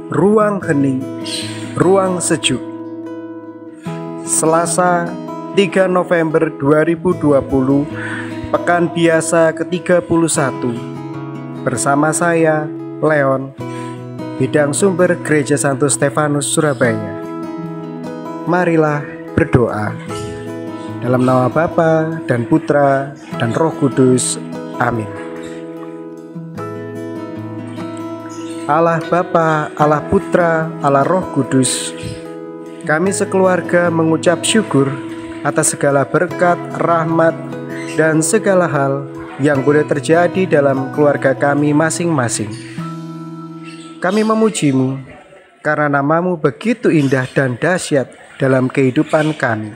Ruang Hening, Ruang Sejuk. Selasa 3 November 2020, Pekan Biasa ke-31. Bersama saya, Leon, Bidang Sumber Gereja Santo Stefanus, Surabaya. Marilah berdoa. Dalam nama Bapa dan Putra dan Roh Kudus. Amin. Allah Bapa, Allah Putra, Allah Roh Kudus, kami sekeluarga mengucap syukur atas segala berkat, rahmat, dan segala hal yang boleh terjadi dalam keluarga kami masing-masing. Kami memuji-Mu karena nama-Mu begitu indah dan dahsyat dalam kehidupan kami.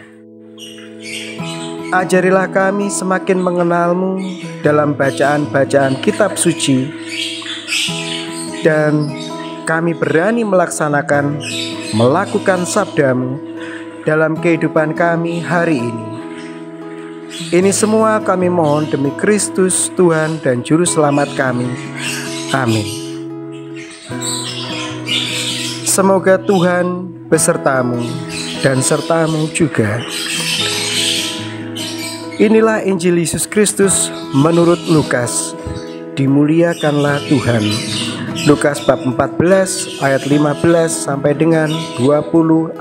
Ajarilah kami semakin mengenal-Mu dalam bacaan-bacaan kitab suci, dan kami berani melakukan sabda-Mu dalam kehidupan kami hari ini. Ini semua kami mohon demi Kristus Tuhan dan Juru Selamat kami. Amin. Semoga Tuhan besertamu dan sertamu juga. Inilah Injil Yesus Kristus menurut Lukas. Dimuliakanlah Tuhan. Lukas bab 14 ayat 15 sampai dengan 24.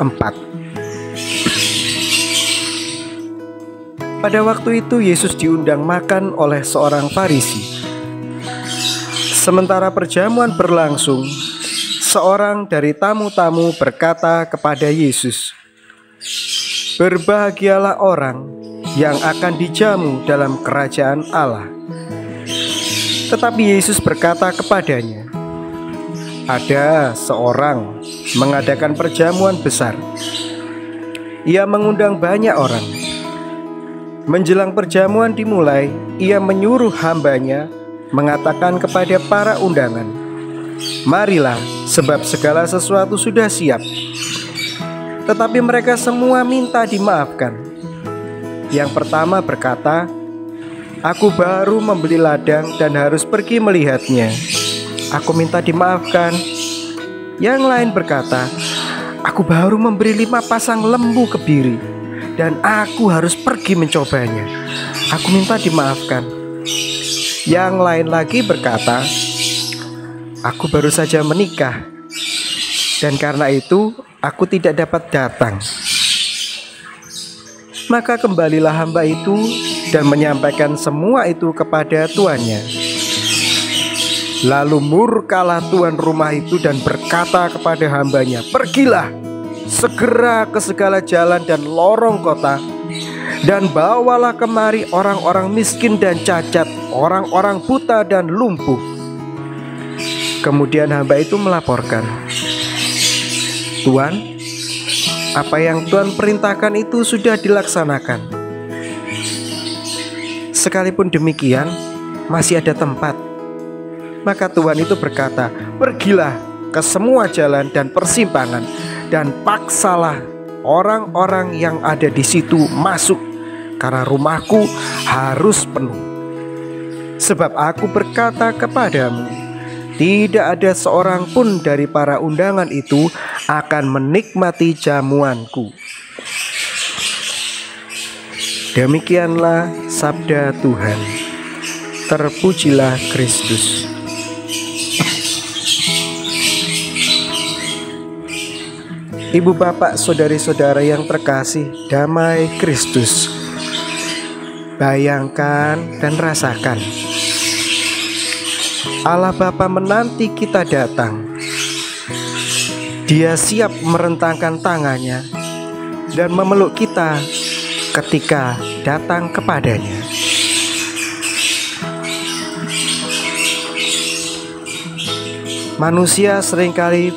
Pada waktu itu Yesus diundang makan oleh seorang Farisi. Sementara perjamuan berlangsung, seorang dari tamu-tamu berkata kepada Yesus, "Berbahagialah orang yang akan dijamu dalam kerajaan Allah." Tetapi Yesus berkata kepadanya, "Ada seorang mengadakan perjamuan besar. Ia mengundang banyak orang. Menjelang perjamuan dimulai, ia menyuruh hambanya mengatakan kepada para undangan, 'Marilah, sebab segala sesuatu sudah siap.' Tetapi mereka semua minta dimaafkan. Yang pertama berkata, 'Aku baru membeli ladang dan harus pergi melihatnya. Aku minta dimaafkan.' Yang lain berkata, 'Aku baru memberi 5 pasang lembu kebiri dan aku harus pergi mencobanya. Aku minta dimaafkan.' Yang lain lagi berkata, 'Aku baru saja menikah dan karena itu aku tidak dapat datang.' Maka kembalilah hamba itu dan menyampaikan semua itu kepada tuannya. Lalu murkalah tuan rumah itu dan berkata kepada hambanya, 'Pergilah segera ke segala jalan dan lorong kota, dan bawalah kemari orang-orang miskin dan cacat, orang-orang buta dan lumpuh.' Kemudian hamba itu melaporkan, 'Tuan, apa yang Tuan perintahkan itu sudah dilaksanakan. Sekalipun demikian, masih ada tempat.' Maka Tuhan itu berkata, 'Pergilah ke semua jalan dan persimpangan, dan paksalah orang-orang yang ada di situ masuk, karena rumahku harus penuh. Sebab aku berkata kepadamu, tidak ada seorang pun dari para undangan itu akan menikmati jamuanku.'" Demikianlah sabda Tuhan. Terpujilah Kristus. Ibu, bapak, saudari-saudara yang terkasih, damai Kristus. Bayangkan dan rasakan, Allah Bapa menanti kita datang. Dia siap merentangkan tangannya dan memeluk kita ketika datang kepadanya. Manusia seringkali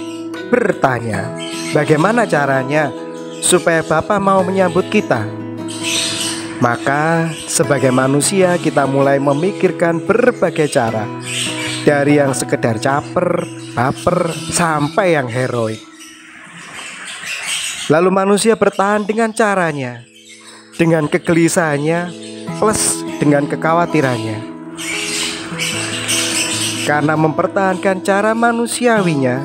bertanya, bagaimana caranya supaya Bapa mau menyambut kita? Maka sebagai manusia kita mulai memikirkan berbagai cara, dari yang sekedar caper, baper, sampai yang heroik. Lalu manusia bertahan dengan caranya, dengan kegelisahannya, plus dengan kekhawatirannya. Karena mempertahankan cara manusiawinya,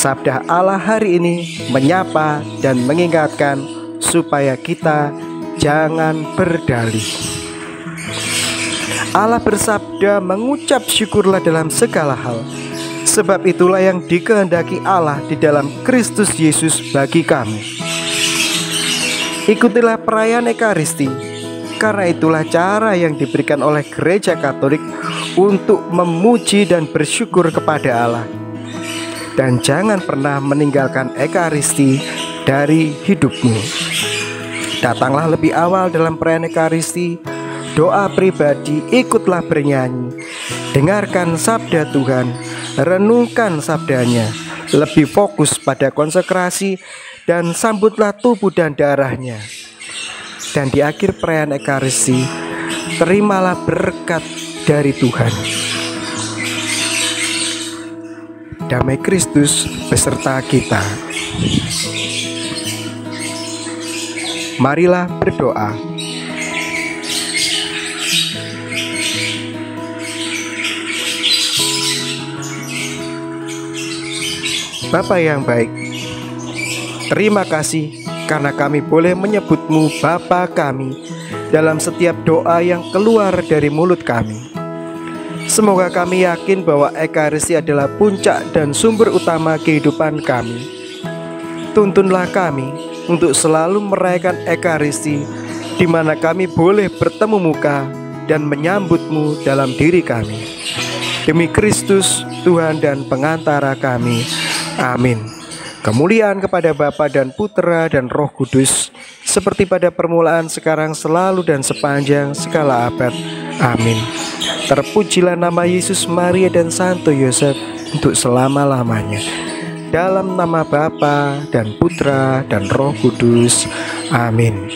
Sabda Allah hari ini menyapa dan mengingatkan supaya kita jangan berdalih. Allah bersabda, mengucap syukurlah dalam segala hal, sebab itulah yang dikehendaki Allah di dalam Kristus Yesus bagi kamu. Ikutilah perayaan Ekaristi, karena itulah cara yang diberikan oleh Gereja Katolik untuk memuji dan bersyukur kepada Allah. Dan jangan pernah meninggalkan Ekaristi dari hidupmu. Datanglah lebih awal dalam perayaan Ekaristi, doa pribadi, ikutlah bernyanyi, dengarkan sabda Tuhan, renungkan sabdanya, lebih fokus pada konsekrasi, dan sambutlah tubuh dan darahnya. Dan di akhir perayaan Ekaristi, terimalah berkat dari Tuhan. Damai Kristus beserta kita. Marilah berdoa. Bapa yang baik, terima kasih karena kami boleh menyebut-Mu Bapa kami dalam setiap doa yang keluar dari mulut kami. Semoga kami yakin bahwa Ekaristi adalah puncak dan sumber utama kehidupan kami. Tuntunlah kami untuk selalu merayakan Ekaristi, di mana kami boleh bertemu muka dan menyambut-Mu dalam diri kami. Demi Kristus, Tuhan dan pengantara kami. Amin. Kemuliaan kepada Bapa dan Putra dan Roh Kudus, seperti pada permulaan, sekarang, selalu, dan sepanjang segala abad. Amin. Terpujilah nama Yesus, Maria, dan Santo Yosef untuk selama-lamanya. Dalam nama Bapa dan Putra dan Roh Kudus. Amin.